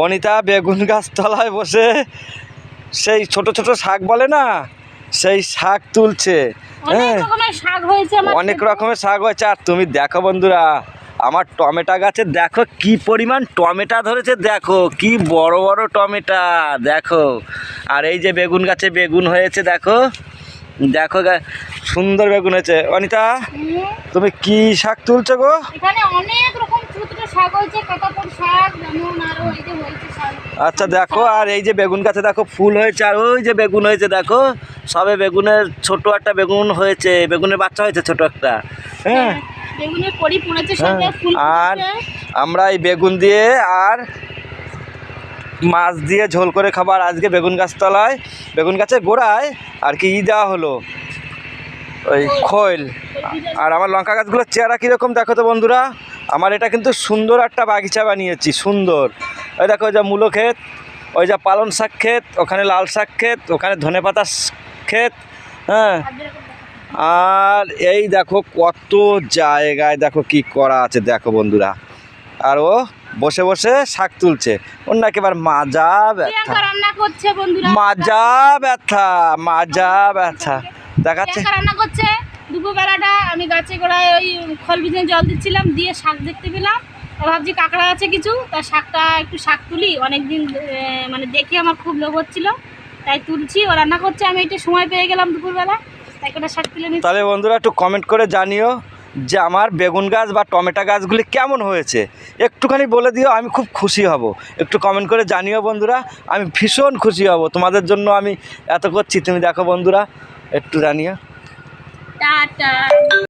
অনিতা বেগুন গাছ তলায় বসে সেই ছোট ছোট শাক বলে না, সেই শাক তুলছে। হ্যাঁ, অনেক রকমের শাক হয়েছে। আর তুমি দেখো বন্ধুরা, আমার টমেটো গাছে দেখো কি পরিমাণ টমেটো ধরেছে, দেখো কি বড় বড় টমেটো দেখো। আর এই যে বেগুন গাছে বেগুন হয়েছে, দেখো দেখো সুন্দর বেগুন হয়েছে। অনিতা, তুমি কি শাক তুলছো গো? এখানে অনেক রকম ছোট ছোট শাক হয়েছে, কাটাপুর শাক, যেমন আরো এই যে হয়েছে শাক। আচ্ছা দেখো, আর এই যে বেগুন গাছে দেখো ফুল হয়েছে, আর ওই যে বেগুন হয়েছে দেখো, সবে বেগুনের ছোট একটা বেগুন হয়েছে, বেগুনের বাচ্চা হয়েছে ছোট একটা। হ্যাঁ, বেগুনের কড়ি পড়েছে, সবে ফুল আর ফুটেছে। আমরা এই বেগুন দিয়ে আর মাছ দিয়ে ঝোল করে খাবার। আজকে বেগুন গাছতলায়, বেগুন গাছের গোড়ায় আর কি দেওয়া হলো, ওই খৈল। আর আমার লঙ্কা গাছগুলোর চেহারা কীরকম দেখো তো বন্ধুরা। আমার এটা কিন্তু সুন্দর একটা বাগিচা বানিয়েছি, সুন্দর। ওই দেখো, ওই যে মূলো ক্ষেত, ওই যে পালং শাক ক্ষেত, ওখানে লাল শাক ক্ষেত, ওখানে ধনেপাতা ক্ষেত। হ্যাঁ, আর এই দেখো কত জায়গায় দেখো কি করা আছে দেখো বন্ধুরা। আর ও বসে বসে শাক তুলছে, ওর নাকি এবার মাজা ব্যথা, মাজা ব্যথা, মাজা ব্যথা দেখাচ্ছে। রান্না করছে দুপুরবেলাটা, আমি গাছে গোড়ায় ওই খল ভিজে জল দিচ্ছিলাম, দিয়ে শাক দেখতে পেলাম। ভাবছি কাঁকড়া আছে কিছু, তার শাকটা একটু শাক তুলি, অনেকদিন মানে দেখে আমার খুব লোভ হচ্ছিল, তাই তুলছি। ও রান্না করছে, আমি একটু সময় পেয়ে গেলাম দুপুরবেলা, তাই একটা শাক তুলে নিচ্ছি। তাহলে বন্ধুরা একটু কমেন্ট করে জানিও যে আমার বেগুন গাছ বা টমেটো গাছগুলি কেমন হয়েছে, একটুখানি বলে দিও, আমি খুব খুশি হব। একটু কমেন্ট করে জানিও বন্ধুরা, আমি ভীষণ খুশি হব। তোমাদের জন্য আমি এত করছি, তুমি দেখো বন্ধুরা, একটু জানিও। টাটা।